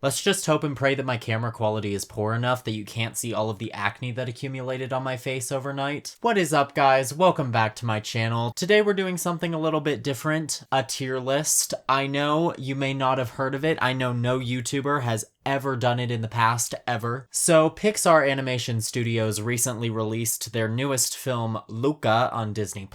Let's just hope and pray that my camera quality is poor enough that you can't see all of the acne that accumulated on my face overnight. What is up, guys? Welcome back to my channel. Today we're doing something a little bit different, a tier list. I know you may not have heard of it. I know no YouTuber has ever done it in the past, ever. So Pixar Animation Studios recently released their newest film, Luca, on Disney+,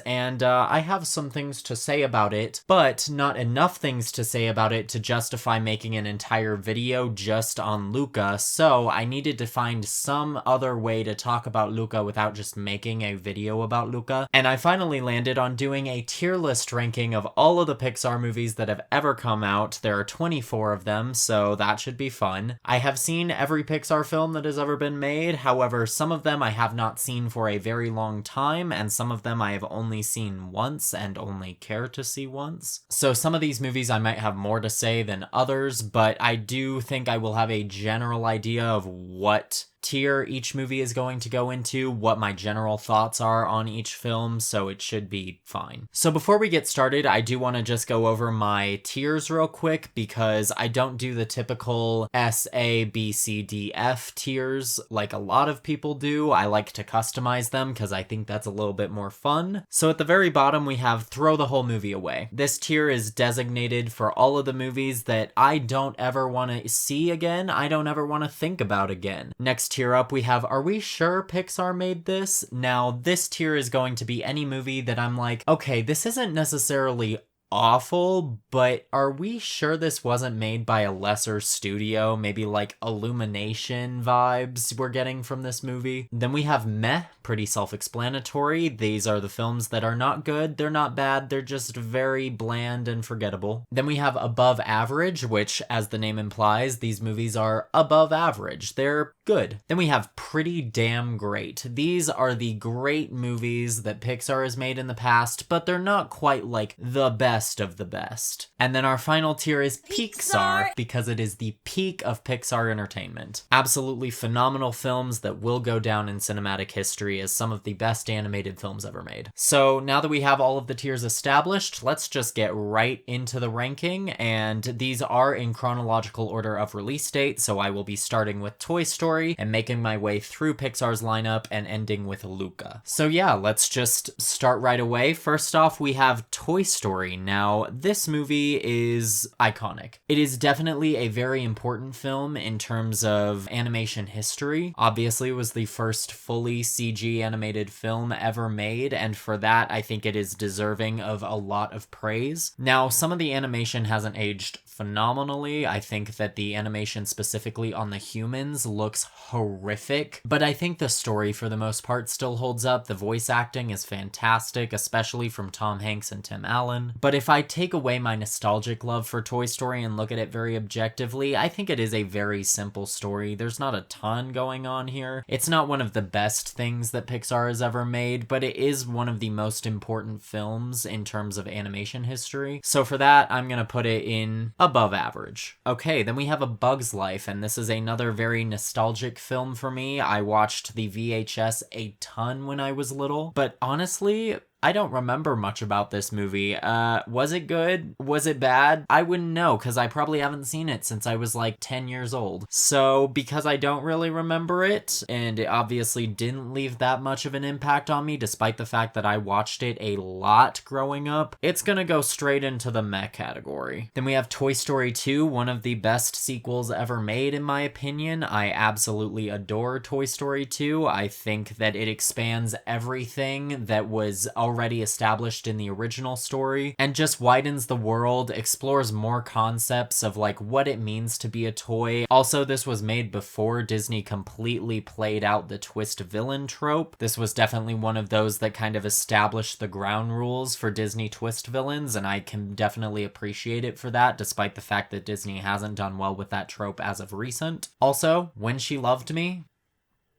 and I have some things to say about it, but not enough things to say about it to justify making an entire video just on Luca, so I needed to find some other way to talk about Luca without just making a video about Luca, and I finally landed on doing a tier list ranking of all of the Pixar movies that have ever come out. There are 24 of them, so that should be fun. I have seen every Pixar film that has ever been made, however, some of them I have not seen for a very long time, and some of them I have only seen once and only care to see once. So some of these movies I might have more to say than others, but I do think I will have a general idea of what tier each movie is going to go into, what my general thoughts are on each film, so it should be fine. So before we get started, I do want to just go over my tiers real quick because I don't do the typical S, A, B, C, D, F tiers like a lot of people do. I like to customize them because I think that's a little bit more fun. So at the very bottom we have throw the whole movie away. This tier is designated for all of the movies that I don't ever want to see again, I don't ever want to think about again. Next tier up we have, are we sure Pixar made this? Now this tier is going to be any movie that I'm like, okay, this isn't necessarily awful, but are we sure this wasn't made by a lesser studio? Maybe like Illumination vibes we're getting from this movie. Then we have meh, pretty self-explanatory. These are the films that are not good, they're not bad, they're just very bland and forgettable. Then we have above average, which, as the name implies, these movies are above average. They're good. Then we have pretty damn great. These are the great movies that Pixar has made in the past, but they're not quite like the best of the best. And then our final tier is Pixar, because it is the peak of Pixar entertainment. Absolutely phenomenal films that will go down in cinematic history as some of the best animated films ever made. So now that we have all of the tiers established, let's just get right into the ranking, and these are in chronological order of release date, so I will be starting with Toy Story and making my way through Pixar's lineup and ending with Luca. So yeah, let's just start right away. First off, we have Toy Story. Now, this movie is iconic. It is definitely a very important film in terms of animation history. Obviously, it was the first fully CG animated film ever made, and for that, I think it is deserving of a lot of praise. Now, some of the animation hasn't aged phenomenally. I think that the animation specifically on the humans looks horrific, but I think the story for the most part still holds up. The voice acting is fantastic, especially from Tom Hanks and Tim Allen. But if I take away my nostalgic love for Toy Story and look at it very objectively, I think it is a very simple story. There's not a ton going on here. It's not one of the best things that Pixar has ever made, but it is one of the most important films in terms of animation history. So for that, I'm gonna put it in above average. Okay, then we have A Bug's Life, and this is another very nostalgic film for me. I watched the VHS a ton when I was little, but honestly, I don't remember much about this movie. Was it good? Was it bad? I wouldn't know, because I probably haven't seen it since I was like 10 years old. So, because I don't really remember it, and it obviously didn't leave that much of an impact on me, despite the fact that I watched it a lot growing up, it's gonna go straight into the meh category. Then we have Toy Story 2, one of the best sequels ever made, in my opinion. I absolutely adore Toy Story 2. I think that it expands everything that was already established in the original story and just widens the world, explores more concepts of like what it means to be a toy. Also, this was made before Disney completely played out the twist villain trope. This was definitely one of those that kind of established the ground rules for Disney twist villains, and I can definitely appreciate it for that, despite the fact that Disney hasn't done well with that trope as of recent. Also, When She Loved Me,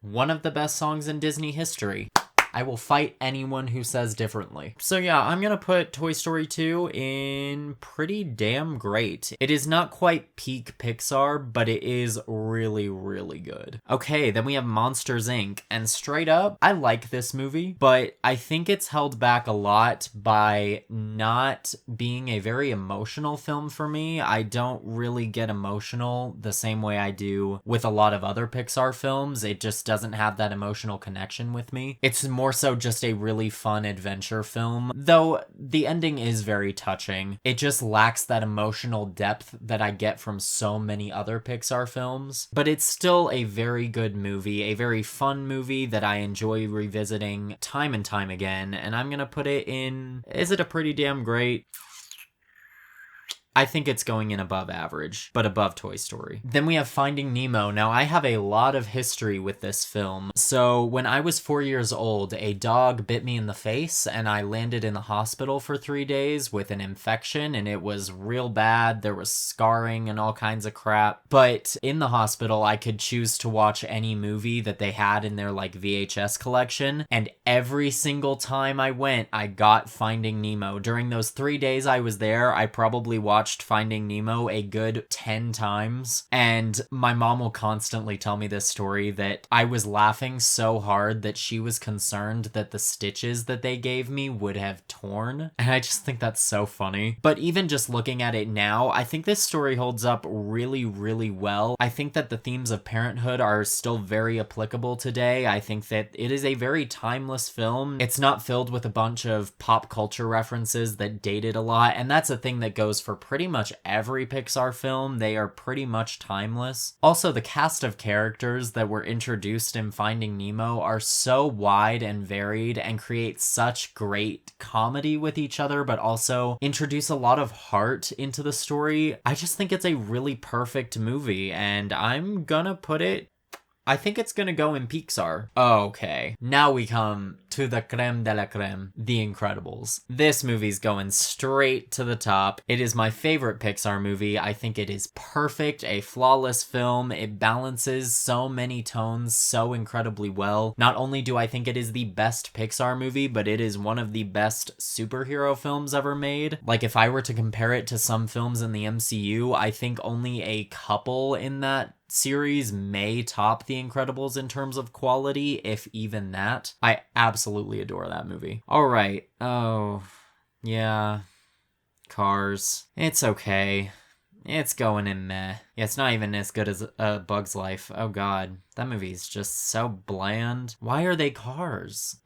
one of the best songs in Disney history. I will fight anyone who says differently. So yeah, I'm gonna put Toy Story 2 in pretty damn great. It is not quite peak Pixar, but it is really, really good. Okay, then we have Monsters, Inc. And straight up, I like this movie, but I think it's held back a lot by not being a very emotional film for me. I don't really get emotional the same way I do with a lot of other Pixar films. It just doesn't have that emotional connection with me. It's more so just a really fun adventure film, though the ending is very touching. It just lacks that emotional depth that I get from so many other Pixar films, but it's still a very good movie, a very fun movie that I enjoy revisiting time and time again, and I'm gonna put it in, is it a pretty damn great? I think it's going in above average, but above Toy Story. Then we have Finding Nemo. Now, I have a lot of history with this film. So when I was 4 years old, a dog bit me in the face and I landed in the hospital for 3 days with an infection, and it was real bad. There was scarring and all kinds of crap. But in the hospital, I could choose to watch any movie that they had in their like VHS collection. And every single time I went, I got Finding Nemo. During those 3 days I was there, I probably watched Finding Nemo a good 10 times, and my mom will constantly tell me this story that I was laughing so hard that she was concerned that the stitches that they gave me would have torn, and I just think that's so funny. But even just looking at it now, I think this story holds up really, really well. I think that the themes of parenthood are still very applicable today. I think that it is a very timeless film. It's not filled with a bunch of pop culture references that dated a lot, and that's a thing that goes for pretty much every Pixar film. They are pretty much timeless. Also, the cast of characters that were introduced in Finding Nemo are so wide and varied and create such great comedy with each other, but also introduce a lot of heart into the story. I just think it's a really perfect movie, and I'm gonna put it, I think it's gonna go in Pixar. Okay, now we come to the creme de la creme, The Incredibles. This movie's going straight to the top. It is my favorite Pixar movie. I think it is perfect, a flawless film. It balances so many tones so incredibly well. Not only do I think it is the best Pixar movie, but it is one of the best superhero films ever made. Like, if I were to compare it to some films in the MCU, I think only a couple in that series may top The Incredibles in terms of quality, if even that. I absolutely adore that movie. All right. Oh, yeah. Cars. It's okay. It's going in meh. Yeah, it's not even as good as Bug's Life. Oh god. That movie's just so bland. Why are they cars?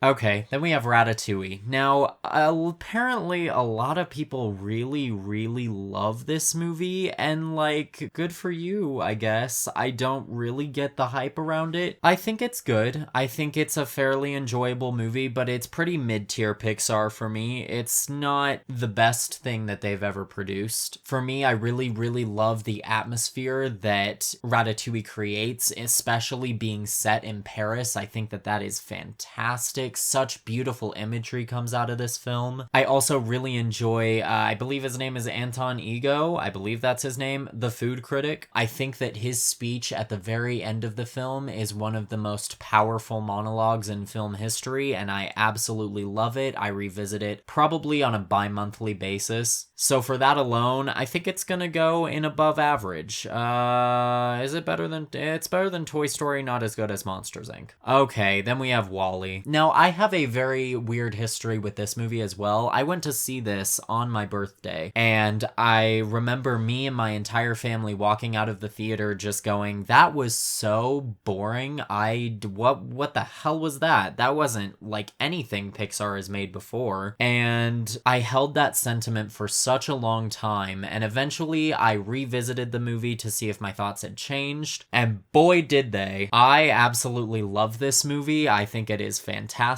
Okay, then we have Ratatouille. Now, apparently a lot of people really, really love this movie, and like, good for you, I guess. I don't really get the hype around it. I think it's good. I think it's a fairly enjoyable movie, but it's pretty mid-tier Pixar for me. It's not the best thing that they've ever produced. For me, I really, really love the atmosphere that Ratatouille creates, especially being set in Paris. I think that that is fantastic. Such beautiful imagery comes out of this film. I also really enjoy, I believe his name is Anton Ego. I believe that's his name, the food critic. I think that his speech at the very end of the film is one of the most powerful monologues in film history, and I absolutely love it. I revisit it probably on a bi-monthly basis. So for that alone, I think it's gonna go in above average. Is it better than, it's better than Toy Story, not as good as Monsters, Inc. Okay, then we have WALL-E. Now, I have a very weird history with this movie as well. I went to see this on my birthday, and I remember me and my entire family walking out of the theater just going, that was so boring. What the hell was that? That wasn't like anything Pixar has made before. And I held that sentiment for such a long time, and eventually I revisited the movie to see if my thoughts had changed, and boy did they. I absolutely love this movie. I think it is fantastic.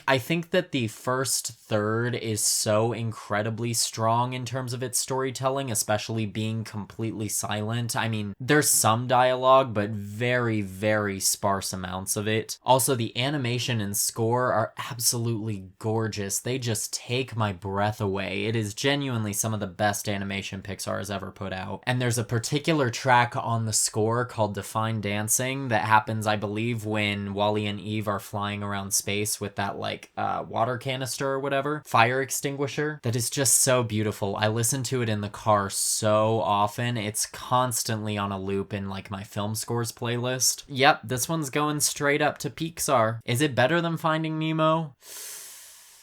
I think that the first third is so incredibly strong in terms of its storytelling, especially being completely silent. I mean, there's some dialogue, but very, very sparse amounts of it. Also, the animation and score are absolutely gorgeous. They just take my breath away. It is genuinely some of the best animation Pixar has ever put out. And there's a particular track on the score called Define Dancing that happens, I believe, when Wally and Eve are flying around space with that like water canister or whatever, fire extinguisher, that is just so beautiful. I listen to it in the car so often. It's constantly on a loop in like my film scores playlist. Yep, this one's going straight up to Pixar. Is it better than Finding Nemo?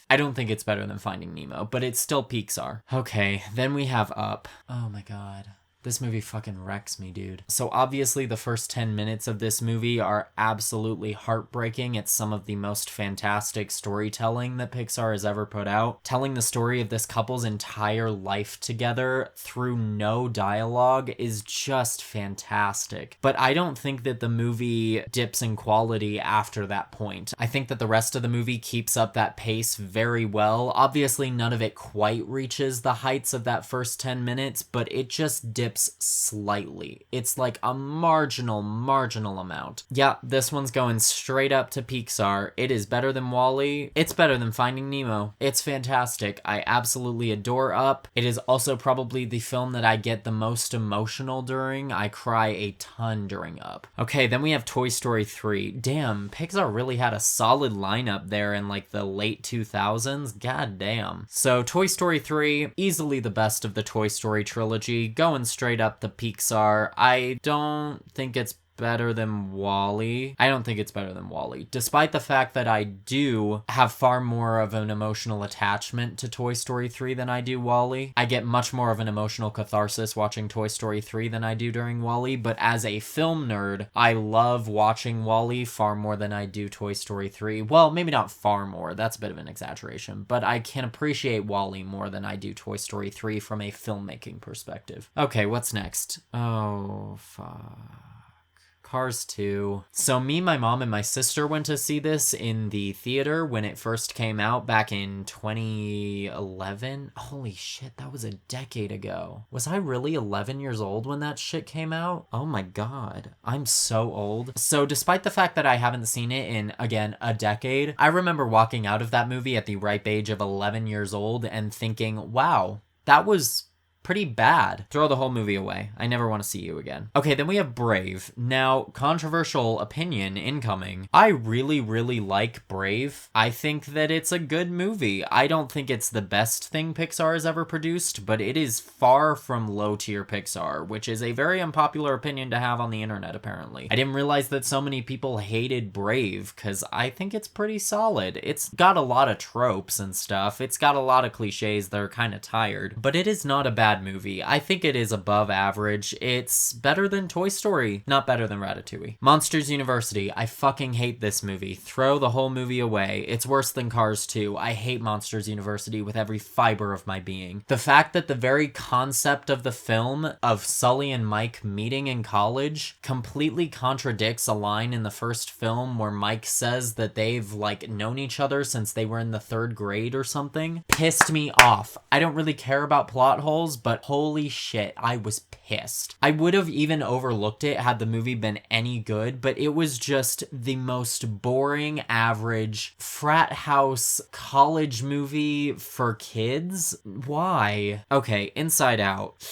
I don't think it's better than Finding Nemo, but it's still Pixar. Okay, then we have Up. Oh my god. This movie fucking wrecks me, dude. So obviously the first 10 minutes of this movie are absolutely heartbreaking. It's some of the most fantastic storytelling that Pixar has ever put out. Telling the story of this couple's entire life together through no dialogue is just fantastic. But I don't think that the movie dips in quality after that point. I think that the rest of the movie keeps up that pace very well. Obviously none of it quite reaches the heights of that first 10 minutes, but it just dips slightly. It's like a marginal amount. Yeah, this one's going straight up to Pixar. It is better than Wall-E. It's better than Finding Nemo. It's fantastic. I absolutely adore Up. It is also probably the film that I get the most emotional during. I cry a ton during Up. Okay, then we have Toy Story 3. Damn, Pixar really had a solid lineup there in like the late 2000s. God damn. So Toy Story 3, easily the best of the Toy Story trilogy, going straight up to Pixar. I don't think it's better than Wall-E. I don't think it's better than Wall-E, despite the fact that I do have far more of an emotional attachment to Toy Story 3 than I do Wall-E. I get much more of an emotional catharsis watching Toy Story 3 than I do during Wall-E, but as a film nerd, I love watching Wall-E far more than I do Toy Story 3. Well, maybe not far more, that's a bit of an exaggeration, but I can appreciate Wall-E more than I do Toy Story 3 from a filmmaking perspective. Okay, what's next? Oh, fuck. Cars 2. So me, my mom, and my sister went to see this in the theater when it first came out back in 2011. Holy shit, that was a decade ago. Was I really 11 years old when that shit came out? Oh my god, I'm so old. So despite the fact that I haven't seen it in, again, a decade, I remember walking out of that movie at the ripe age of 11 years old and thinking, wow, that was pretty bad. Throw the whole movie away. I never want to see you again. Okay, then we have Brave. Now, controversial opinion incoming. I really like Brave. I think that it's a good movie. I don't think it's the best thing Pixar has ever produced, but it is far from low-tier Pixar, which is a very unpopular opinion to have on the internet, apparently. I didn't realize that so many people hated Brave, because I think it's pretty solid. It's got a lot of tropes and stuff. It's got a lot of cliches that are kind of tired, but it is not a bad movie. I think it is above average. It's better than Toy Story, not better than Ratatouille. Monsters University. I fucking hate this movie. Throw the whole movie away. It's worse than Cars 2. I hate Monsters University with every fiber of my being. The fact that the very concept of the film of Sully and Mike meeting in college completely contradicts a line in the first film where Mike says that they've like known each other since they were in the 3rd grade or something pissed me off. I don't really care about plot holes, but holy shit, I was pissed. I would have even overlooked it had the movie been any good, but it was just the most boring, average frat house college movie for kids. Why? Okay, Inside Out.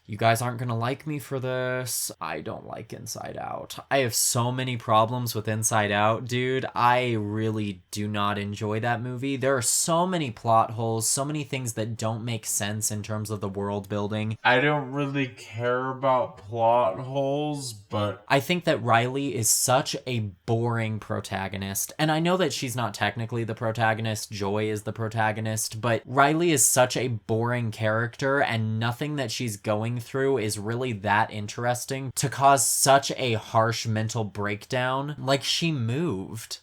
You guys aren't gonna like me for this. I don't like Inside Out. I have so many problems with Inside Out, dude. I really do not enjoy that movie. There are so many plot holes, so many things that don't make sense in terms of the world building. I don't really care about plot holes, but I think that Riley is such a boring protagonist. And I know that she's not technically the protagonist, Joy is the protagonist, but Riley is such a boring character and nothing that she's going through is really that interesting to cause such a harsh mental breakdown. Like, she moved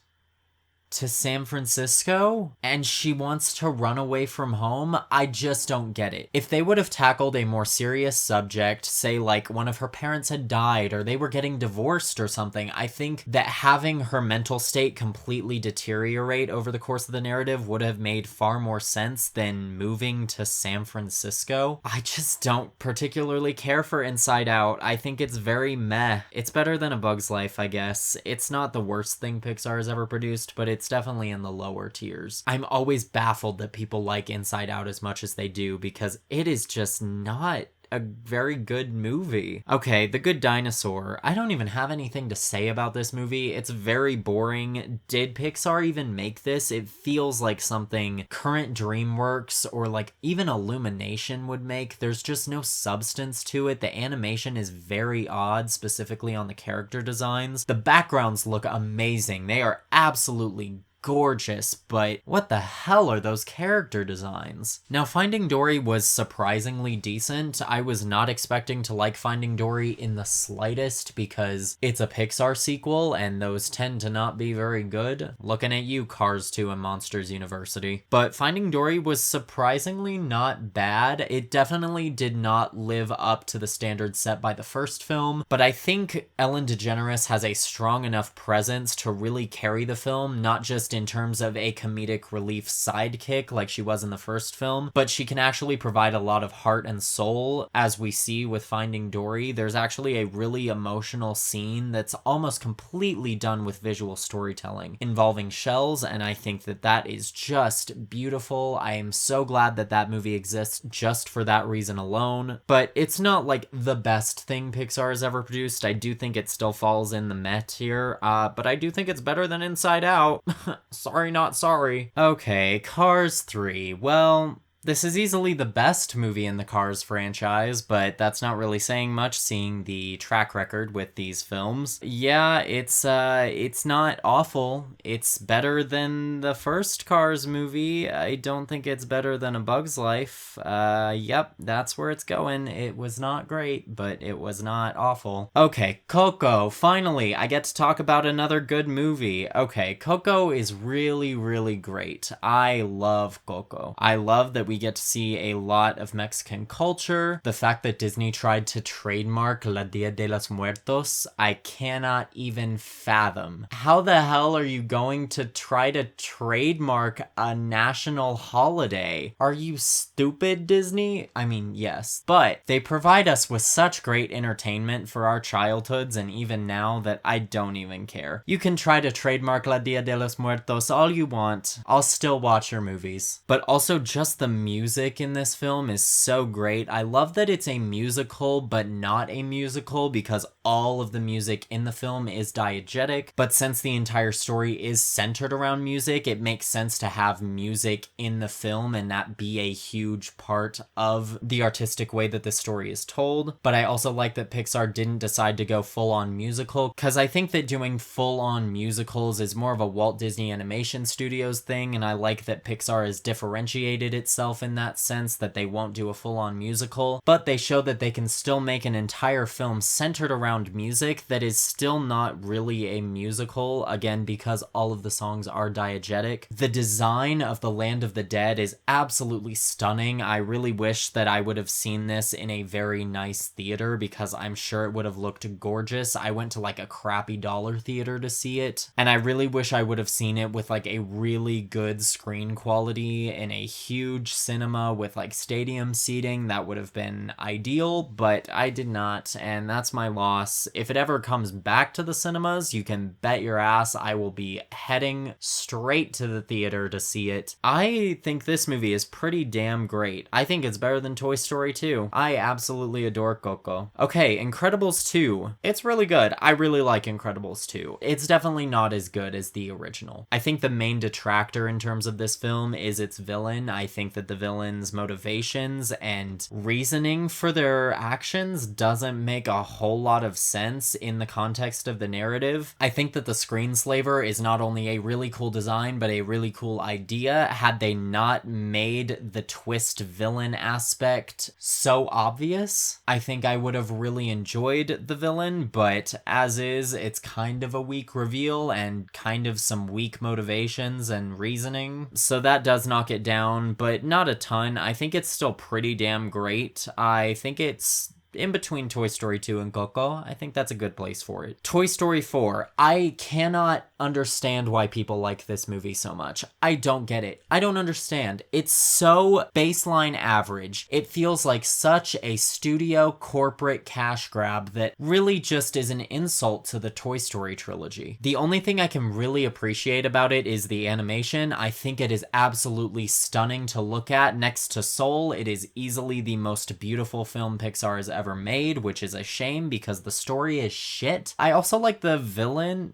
to San Francisco and she wants to run away from home. I just don't get it. If they would have tackled a more serious subject, say like one of her parents had died or they were getting divorced or something, I think that having her mental state completely deteriorate over the course of the narrative would have made far more sense than moving to San Francisco. I just don't particularly care for Inside Out. I think it's very meh. It's better than A Bug's Life, I guess. It's not the worst thing Pixar has ever produced, but it's it's definitely in the lower tiers. I'm always baffled that people like Inside Out as much as they do because it is just not a very good movie. Okay, The Good Dinosaur. I don't even have anything to say about this movie. It's very boring. Did Pixar even make this? It feels like something current DreamWorks or like even Illumination would make. There's just no substance to it. The animation is very odd, specifically on the character designs. The backgrounds look amazing. They are absolutely gorgeous, but what the hell are those character designs? Now, Finding Dory was surprisingly decent. I was not expecting to like Finding Dory in the slightest because it's a Pixar sequel and those tend to not be very good. Looking at you, Cars 2 and Monsters University. But Finding Dory was surprisingly not bad. It definitely did not live up to the standards set by the first film, but I think Ellen DeGeneres has a strong enough presence to really carry the film, not just in terms of a comedic relief sidekick like she was in the first film, but she can actually provide a lot of heart and soul, as we see with Finding Dory. There's actually a really emotional scene that's almost completely done with visual storytelling involving shells, and I think that that is just beautiful. I am so glad that that movie exists just for that reason alone, but it's not like the best thing Pixar has ever produced. I do think it still falls in the meh tier, but I do think it's better than Inside Out. Sorry, not sorry. Okay, Cars 3. Well, this is easily the best movie in the Cars franchise, but that's not really saying much seeing the track record with these films. Yeah, it's not awful. It's better than the first Cars movie. I don't think it's better than A Bug's Life. Yep, that's where it's going. It was not great, but it was not awful. Okay, Coco. Finally, I get to talk about another good movie. Okay, Coco is really, really great. I love Coco. I love that we get to see a lot of Mexican culture. The fact that Disney tried to trademark La Dia de los Muertos, I cannot even fathom. How the hell are you going to try to trademark a national holiday? Are you stupid, Disney? I mean, yes, but they provide us with such great entertainment for our childhoods and even now that I don't even care. You can try to trademark La Dia de los Muertos all you want. I'll still watch your movies. But also just the music in this film is so great. I love that it's a musical, but not a musical because all of the music in the film is diegetic. But since the entire story is centered around music, it makes sense to have music in the film and that be a huge part of the artistic way that the story is told. But I also like that Pixar didn't decide to go full-on musical, because I think that doing full-on musicals is more of a Walt Disney Animation Studios thing, and I like that Pixar has differentiated itself in that sense, that they won't do a full-on musical, but they show that they can still make an entire film centered around music that is still not really a musical, again, because all of the songs are diegetic. The design of the Land of the Dead is absolutely stunning. I really wish that I would have seen this in a very nice theater because I'm sure it would have looked gorgeous. I went to like a crappy dollar theater to see it, and I really wish I would have seen it with like a really good screen quality in a huge cinema with like stadium seating. That would have been ideal, but I did not, and that's my loss. If it ever comes back to the cinemas, you can bet your ass I will be heading straight to the theater to see it. I think this movie is pretty damn great. I think it's better than Toy Story 2. I absolutely adore Coco. Okay, Incredibles 2. It's really good. I really like Incredibles 2. It's definitely not as good as the original. I think the main detractor in terms of this film is its villain. I think that the villain's motivations and reasoning for their actions doesn't make a whole lot of sense in the context of the narrative. I think that the screenslaver is not only a really cool design, but a really cool idea. Had they not made the twist villain aspect so obvious, I think I would have really enjoyed the villain, but as is, it's kind of a weak reveal and kind of some weak motivations and reasoning. So that does knock it down, but not a ton. I think it's still pretty damn great. I think it's in between Toy Story 2 and Coco. I think that's a good place for it. Toy Story 4. I cannot understand why people like this movie so much. I don't get it. I don't understand. It's so baseline average. It feels like such a studio corporate cash grab that really just is an insult to the Toy Story trilogy. The only thing I can really appreciate about it is the animation. I think it is absolutely stunning to look at. Next to Soul, it is easily the most beautiful film Pixar has ever made, which is a shame because the story is shit. I also like the villain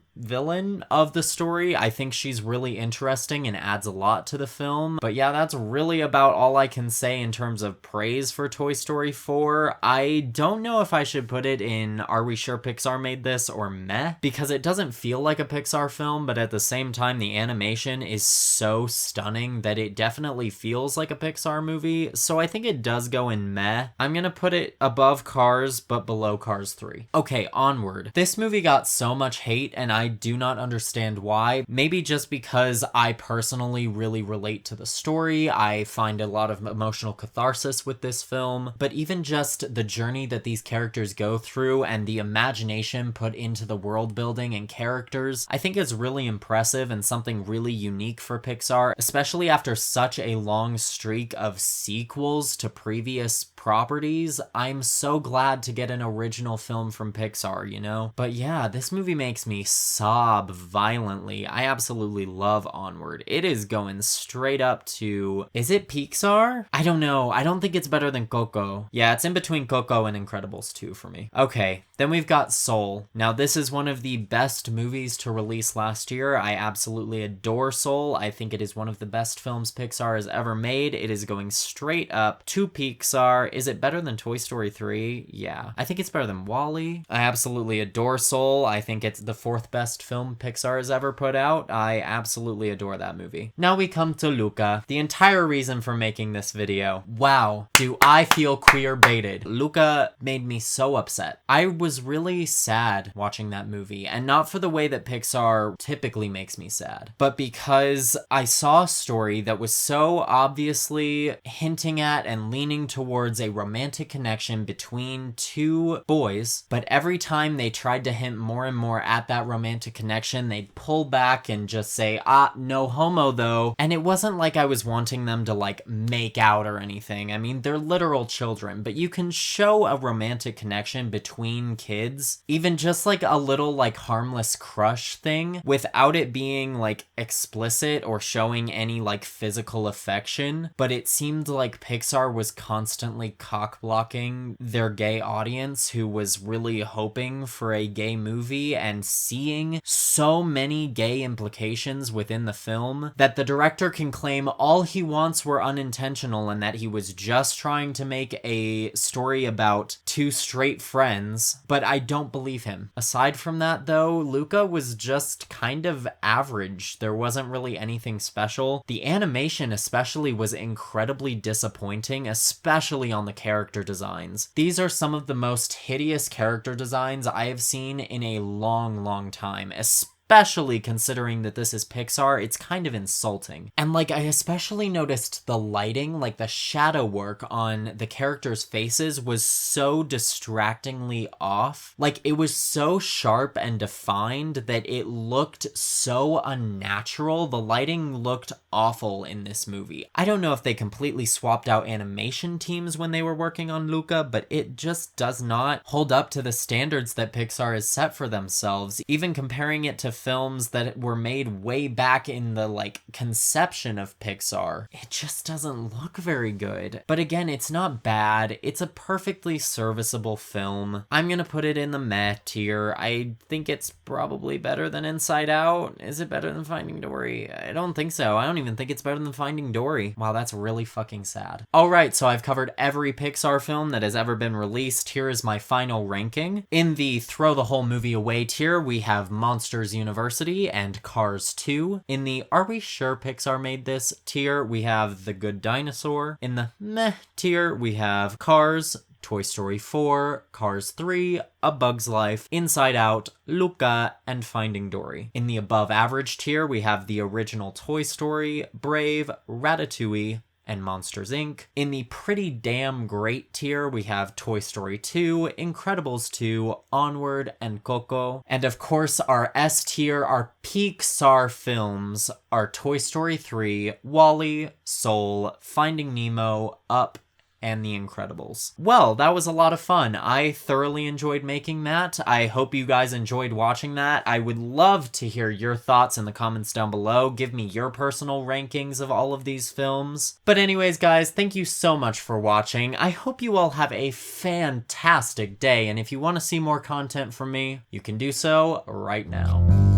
of the story. I think she's really interesting and adds a lot to the film. But yeah, that's really about all I can say in terms of praise for Toy Story 4. I don't know if I should put it in Are We Sure Pixar Made This or meh, because it doesn't feel like a Pixar film, but at the same time the animation is so stunning that it definitely feels like a Pixar movie. So I think it does go in meh. I'm gonna put it above Cars but below Cars 3. Okay, Onward. This movie got so much hate and I do not understand why. Maybe just because I personally really relate to the story. I find a lot of emotional catharsis with this film, but even just the journey that these characters go through and the imagination put into the world building and characters, I think is really impressive and something really unique for Pixar, especially after such a long streak of sequels to previous properties. I'm so glad to get an original film from Pixar, you know? But yeah, this movie makes me sob violently. I absolutely love Onward. It is going straight up to... Is it Pixar? I don't know. I don't think it's better than Coco. Yeah, it's in between Coco and Incredibles 2 for me. Okay, then we've got Soul. Now, this is one of the best movies to release last year. I absolutely adore Soul. I think it is one of the best films Pixar has ever made. It is going straight up to Pixar. Is it better than Toy Story 3? Yeah. I think it's better than WALL-E. I absolutely adore Soul. I think it's the fourth best film Pixar has ever put out. I absolutely adore that movie. Now we come to Luca. The entire reason for making this video. Wow, do I feel queer baited. Luca made me so upset. I was really sad watching that movie, and not for the way that Pixar typically makes me sad, but because I saw a story that was so obviously hinting at and leaning towards a romantic connection between two boys, but every time they tried to hint more and more at that romantic connection, they'd pull back and just say, no homo though. And it wasn't like I was wanting them to like make out or anything. I mean, they're literal children, but you can show a romantic connection between kids, even just like a little like harmless crush thing, without it being like explicit or showing any like physical affection. But it seemed like Pixar was constantly cock blocking their gay audience, who was really hoping for a gay movie and seeing so many gay implications within the film that the director can claim all he wants were unintentional and that he was just trying to make a story about two straight friends, but I don't believe him. Aside from that though, Luca was just kind of average. There wasn't really anything special. The animation especially was incredibly disappointing, especially on the character designs. These are some of the most hideous character designs I have seen in a long time, especially considering that this is Pixar. It's kind of insulting. And like, I especially noticed the lighting, like the shadow work on the characters' faces was so distractingly off. Like, it was so sharp and defined that it looked so unnatural. The lighting looked awful in this movie. I don't know if they completely swapped out animation teams when they were working on Luca, but it just does not hold up to the standards that Pixar has set for themselves. Even comparing it to films that were made way back in the like conception of Pixar, it just doesn't look very good. But again, it's not bad. It's a perfectly serviceable film. I'm gonna put it in the meh tier. I think it's probably better than Inside Out. Is it better than Finding Dory? I don't think so. I don't even think it's better than Finding Dory. Wow, that's really fucking sad. Alright, so I've covered every Pixar film that has ever been released. Here is my final ranking. In the throw the whole movie away tier, we have Monsters University and Cars 2. In the Are We Sure Pixar Made This tier, we have The Good Dinosaur. In the meh tier, we have Cars, Toy Story 4, Cars 3, A Bug's Life, Inside Out, Luca, and Finding Dory. In the above average tier, we have the original Toy Story, Brave, Ratatouille, and Monsters Inc. In the pretty damn great tier, we have Toy Story 2, Incredibles 2, Onward, and Coco. And of course, our S tier, our Pixar films, are Toy Story 3, WALL-E, Soul, Finding Nemo, Up, and The Incredibles. Well, that was a lot of fun. I thoroughly enjoyed making that. I hope you guys enjoyed watching that. I would love to hear your thoughts in the comments down below. Give me your personal rankings of all of these films. But anyways, guys, thank you so much for watching. I hope you all have a fantastic day, and if you want to see more content from me, you can do so right now.